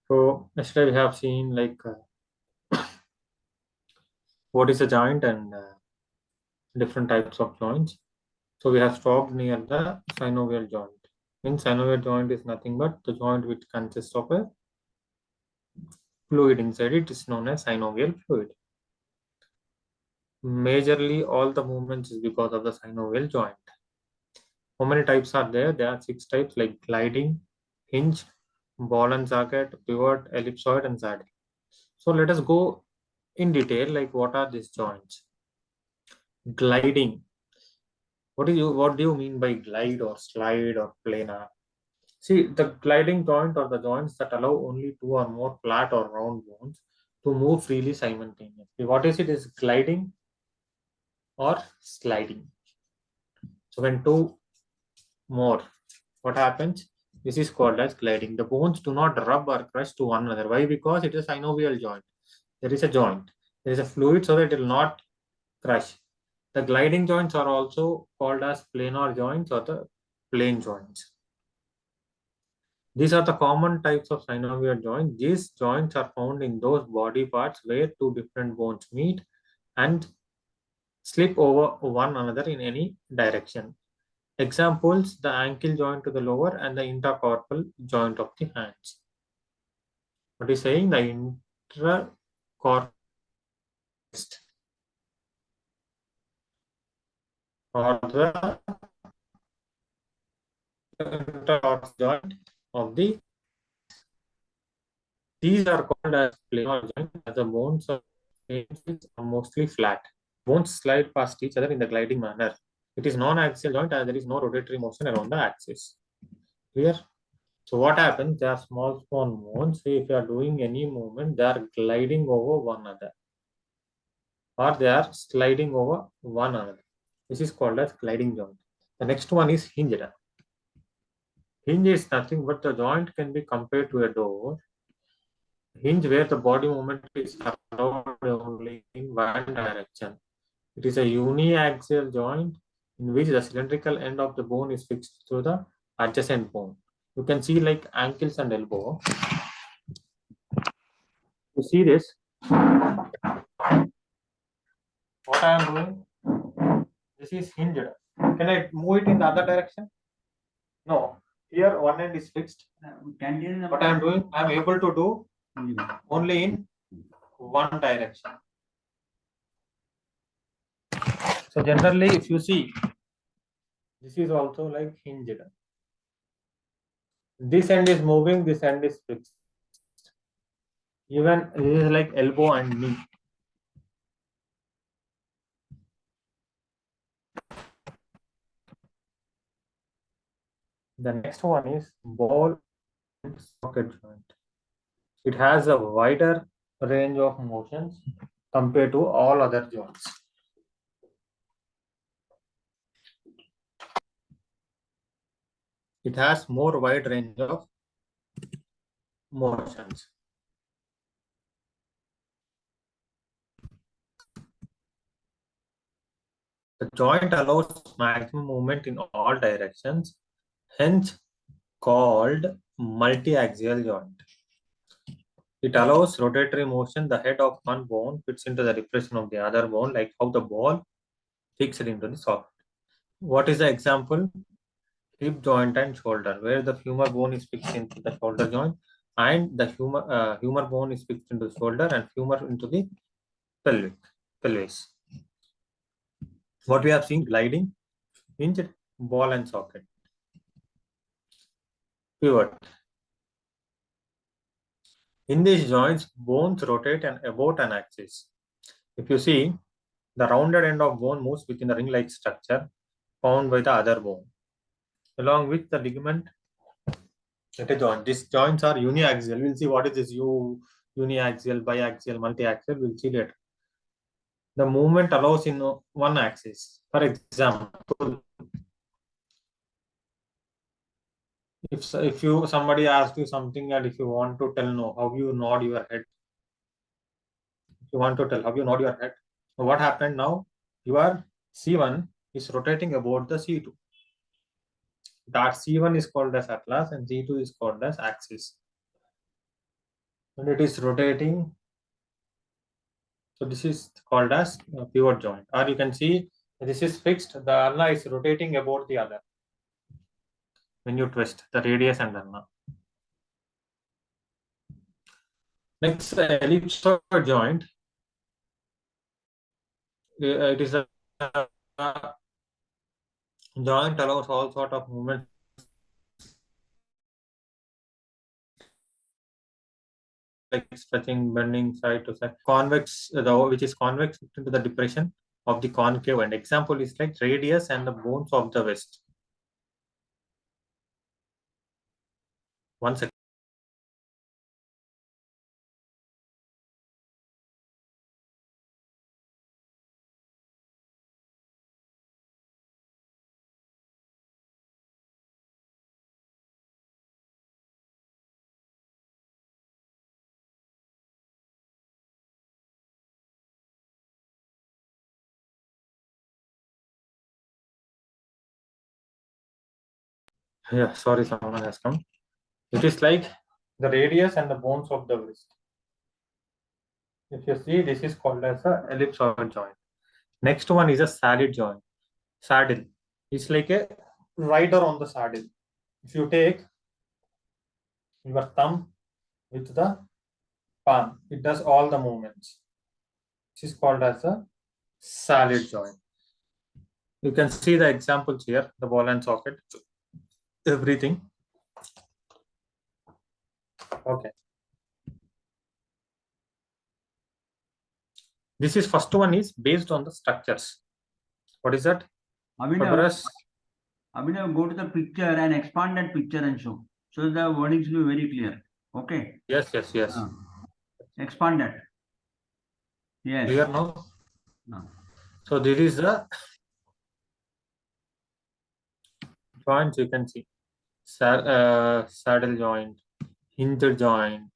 So yesterday we have seen what is a joint and different types of joints. So we have stopped near the synovial joint. Means synovial joint is nothing but the joint which consists of a fluid inside it is known as synovial fluid. Majorly all the movements is because of the synovial joint. How many types are there? There are 6 types like gliding, hinge, ball and socket, pivot, ellipsoid and saddle. So let us go in detail like what are these joints. Gliding. What do you mean by glide or slide or planar? See, the gliding joint or the joints that allow only two or more flat or round bones to move freely simultaneously. What is it? Is gliding or sliding. So when two more, what happens? This is called as gliding. The bones do not rub or crush to one another. Why? Because it is a synovial joint. There is a joint. There is a fluid so that it will not crush. The gliding joints are also called as planar joints or the plane joints. These are the common types of synovial joints. These joints are found in those body parts where two different bones meet and slip over one another in any direction. Examples, the ankle joint to the lower and the intercarpal joint of the hands. What is saying? The intercarpal or the intercarpal joint of the. These are called as planar joints as the bones are mostly flat. Bones slide past each other in the gliding manner. It is non-axial joint as there is no rotatory motion around the axis. Clear? So what happens? They are small bones. Say if you are doing any movement, they are gliding over one another or they are sliding over one another. This is called as gliding joint. The next one is hinged. Hinge is nothing but the joint can be compared to a door. Hinge where the body movement is allowed only in one direction. It is a uniaxial joint in which the cylindrical end of the bone is fixed to the adjacent bone. You can see like ankles and elbow. You see this? What I am doing? This is hinged. Can I move it in the other direction? No. Here one end is fixed. What I am doing? I am able to do only in one direction. So generally, if you see, this is also like hinged. This end is moving, this end is fixed. Even this is like elbow and knee. The next one is ball and socket joint. It has a wider range of motions compared to all other joints. It has more wide range of motions. The joint allows maximum movement in all directions, hence called multi-axial joint. It allows rotatory motion. The head of one bone fits into the depression of the other bone, like how the ball fixed into the socket. What is the example? Hip joint and shoulder, where the femur bone is fixed into the shoulder joint and the humor bone is fixed into the shoulder and femur into the pelvis. What we have seen, gliding, hinge, ball and socket. Pivot. In these joints, bones rotate and about an axis. If you see, the rounded end of bone moves within the ring-like structure found by the other bone, along with the ligament at a joint. These joints are uniaxial. We'll see what is this uniaxial, biaxial, multi-axial. We'll see later. The movement allows in one axis. For example, if you somebody asks you something and if you want to tell no, how you nod your head. If you want to tell how you nod your head. So what happened now? Your C1 is rotating about the C2. That C1 is called as atlas and C2 is called as axis. and it is rotating. So this is called as pivot joint. Or you can see this is fixed. The ulna is rotating about the other when you twist the radius and ulna. Next, the ellipsoid joint. It is a joint allows all sort of movement like stretching, bending side to side. Convex, which is convex into the depression of the concave end. Example is like radius and the bones of the wrist. One second. Yeah, sorry, someone has come. It is like the radius and the bones of the wrist. If you see, this is called as a ellipsoid joint. Next one is a saddle joint. Saddle. It's like a rider on the saddle. If you take your thumb with the palm, it does all the movements. This is called as a saddle joint. You can see the examples here, the ball and socket, everything. Okay. This is first one is based on the structures. What is that? Abhinav, Abhinav, go to the picture and expand that picture and show. So the wordings will be very clear. Okay. Yes, yes, yes. Expand that. Yes. Clear now? No. So this is the joints you can see. Saddle joint, hinge joint.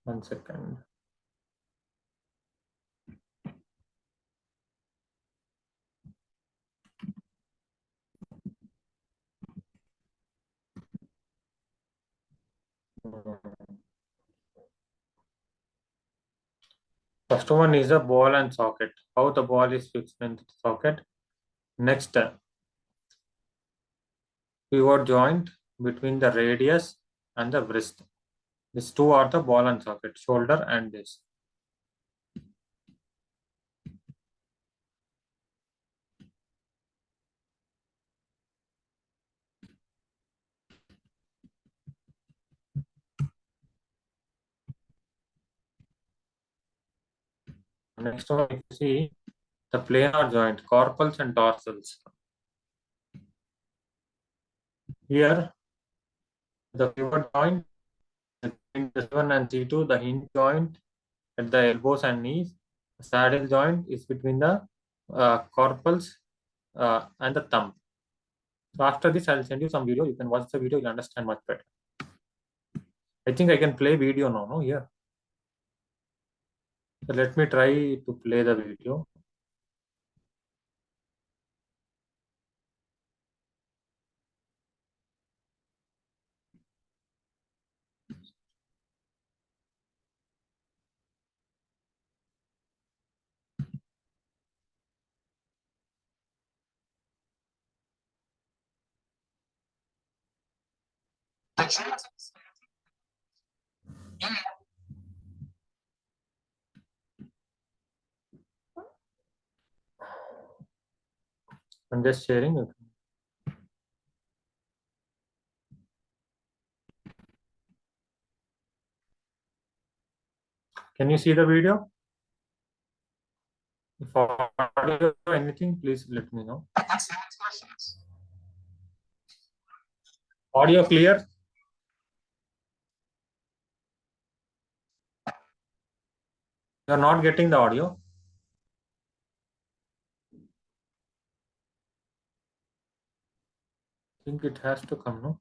One second. First one is a ball and socket. How the ball is fixed into the socket. Next, pivot joint between the radius and the wrist. These two are the ball and socket, shoulder and this. Next one, you see the planar joint, carpals and dorsals. Here, the pivot joint between the C1 and C2, the hinge joint at the elbows and knees. The saddle joint is between the carpals and the thumb. So after this, I'll send you some video. You can watch the video, you'll understand much better. I think I can play video now, no? Here. So let me try to play the video. I'm just sharing. Can you see the video? If audio or anything, please let me know. Audio clear? You're not getting the audio. think it has to come, no?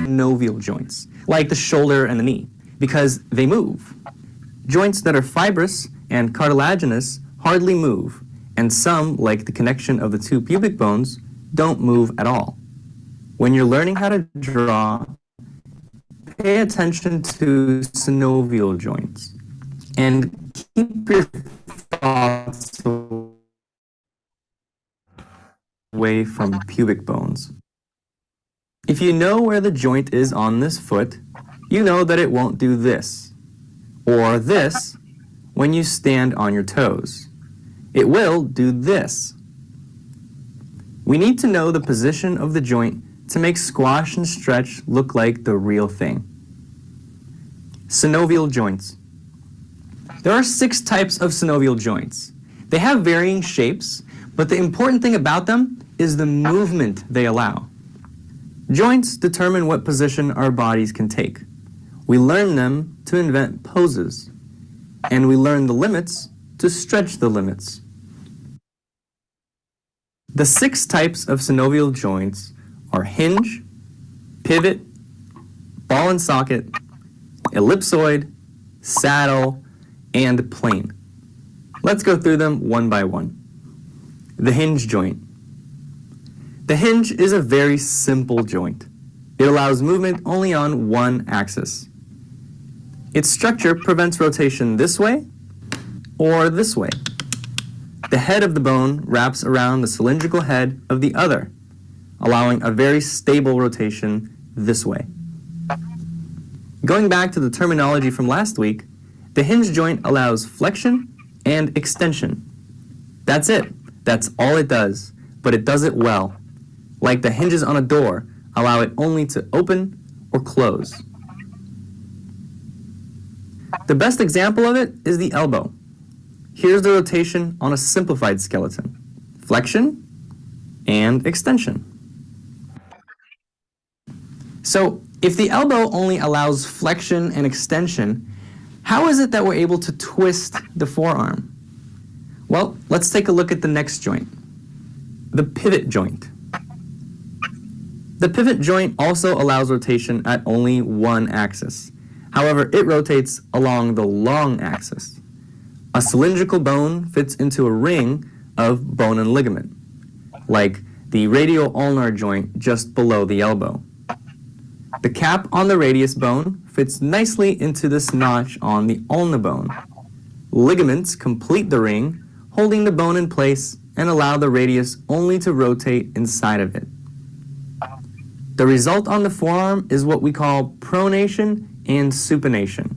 Synovial joints, like the shoulder and the knee, because they move. Joints that are fibrous and cartilaginous hardly move, and some, like the connection of the two pubic bones, don't move at all. When you're learning how to draw, pay attention to synovial joints and keep your thoughts away from pubic bones. If you know where the joint is on this foot, you know that it won't do this or this when you stand on your toes. It will do this. We need to know the position of the joint to make squash and stretch look like the real thing. Synovial joints. There are 6 types of synovial joints. They have varying shapes, but the important thing about them is the movement they allow. Joints determine what position our bodies can take. We learn them to invent poses, and we learn the limits to stretch the limits. The 6 types of synovial joints are hinge, pivot, ball and socket, ellipsoid, saddle, and plane. Let's go through them one by one. The hinge joint. The hinge is a very simple joint. It allows movement only on one axis. Its structure prevents rotation this way or this way. The head of the bone wraps around the cylindrical head of the other, allowing a very stable rotation this way. Going back to the terminology from last week, the hinge joint allows flexion and extension. That's it. That's all it does, but it does it well. Like the hinges on a door, allow it only to open or close. The best example of it is the elbow. Here's the rotation on a simplified skeleton: flexion and extension. So, if the elbow only allows flexion and extension, how is it that we're able to twist the forearm? Well, let's take a look at the next joint, the pivot joint. The pivot joint also allows rotation at only one axis. However, it rotates along the long axis. A cylindrical bone fits into a ring of bone and ligament, like the radial ulnar joint just below the elbow. The cap on the radius bone fits nicely into this notch on the ulna bone. Ligaments complete the ring, holding the bone in place and allow the radius only to rotate inside of it. The result on the forearm is what we call pronation and supination.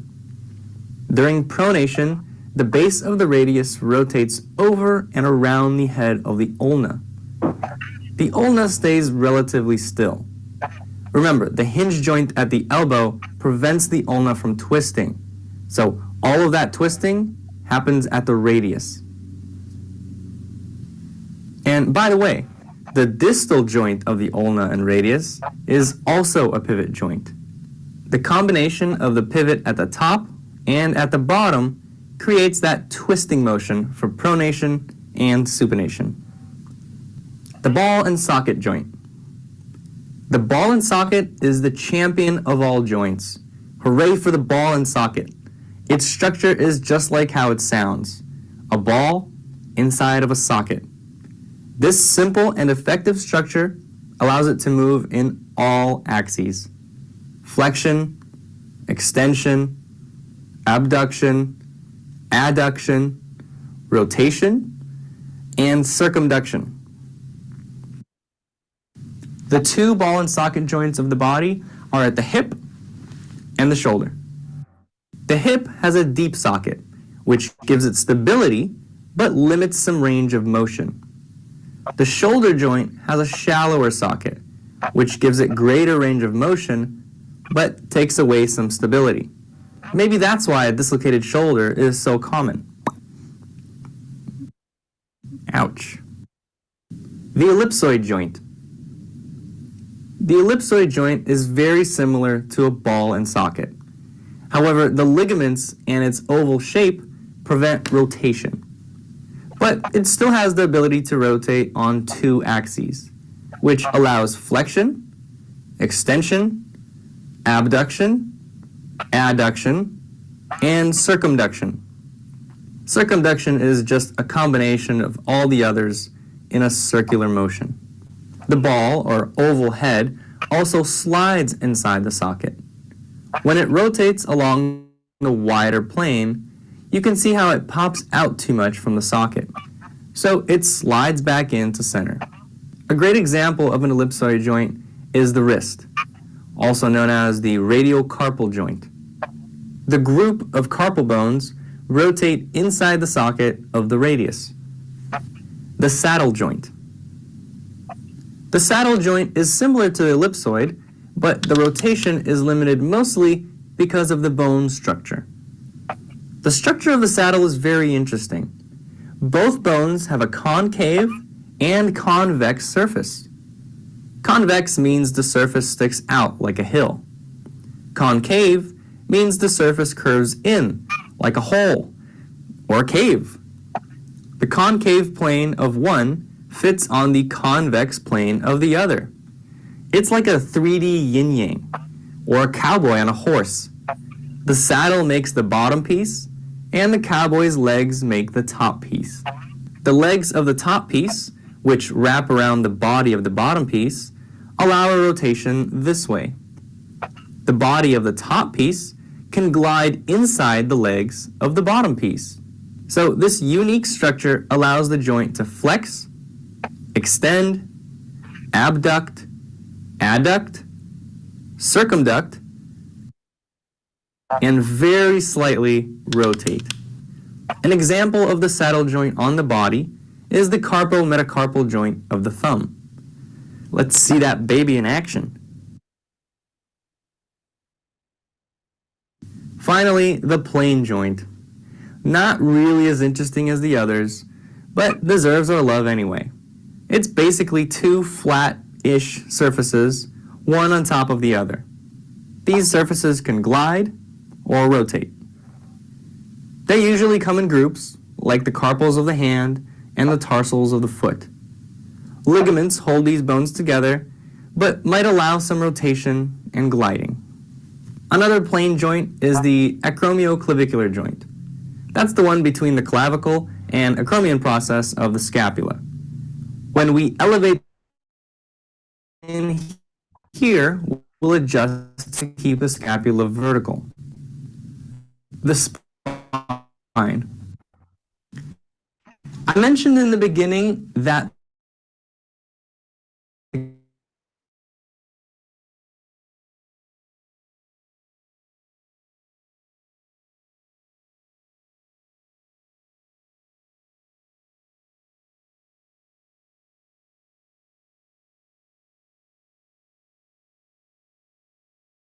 During pronation, the base of the radius rotates over and around the head of the ulna. The ulna stays relatively still. Remember, the hinge joint at the elbow prevents the ulna from twisting, so all of that twisting happens at the radius. And by the way, the distal joint of the ulna and radius is also a pivot joint. The combination of the pivot at the top and at the bottom creates that twisting motion for pronation and supination. The ball and socket joint. The ball and socket is the champion of all joints. Hooray for the ball and socket. Its structure is just like how it sounds: a ball inside of a socket. This simple and effective structure allows it to move in all axes: flexion, extension, abduction, adduction, rotation, and circumduction. The 2 ball and socket joints of the body are at the hip and the shoulder. The hip has a deep socket, which gives it stability but limits some range of motion. The shoulder joint has a shallower socket, which gives it greater range of motion, but takes away some stability. Maybe that's why a dislocated shoulder is so common. Ouch. The ellipsoid joint. The ellipsoid joint is very similar to a ball and socket. However, the ligaments and its oval shape prevent rotation. But it still has the ability to rotate on two axes, which allows flexion, extension, abduction, adduction, and circumduction. Circumduction is just a combination of all the others in a circular motion. The ball, or oval head, also slides inside the socket. When it rotates along the wider plane, you can see how it pops out too much from the socket, so it slides back into center. A great example of an ellipsoid joint is the wrist, also known as the radiocarpal joint. The group of carpal bones rotate inside the socket of the radius. The saddle joint. The saddle joint is similar to the ellipsoid, but the rotation is limited mostly because of the bone structure. The structure of the saddle is very interesting. Both bones have a concave and convex surface. Convex means the surface sticks out like a hill. Concave means the surface curves in like a hole or a cave. The concave plane of one fits on the convex plane of the other. It's like a 3D yin-yang, or a cowboy on a horse. The saddle makes the bottom piece, and the cowboy's legs make the top piece. The legs of the top piece, which wrap around the body of the bottom piece, allow a rotation this way. The body of the top piece can glide inside the legs of the bottom piece. So this unique structure allows the joint to flex, extend, abduct, adduct, circumduct, and very slightly rotate. An example of the saddle joint on the body is the carpometacarpal joint of the thumb. Let's see that baby in action. Finally, the plane joint. Not really as interesting as the others, but deserves our love anyway. It's basically two flat-ish surfaces, one on top of the other. These surfaces can glide or rotate. They usually come in groups, like the carpals of the hand and the tarsals of the foot. Ligaments hold these bones together, but might allow some rotation and gliding. Another plane joint is the acromioclavicular joint. That's the one between the clavicle and acromion process of the scapula. When we elevate in here, we'll adjust to keep the scapula vertical. The spine. I mentioned in the beginning that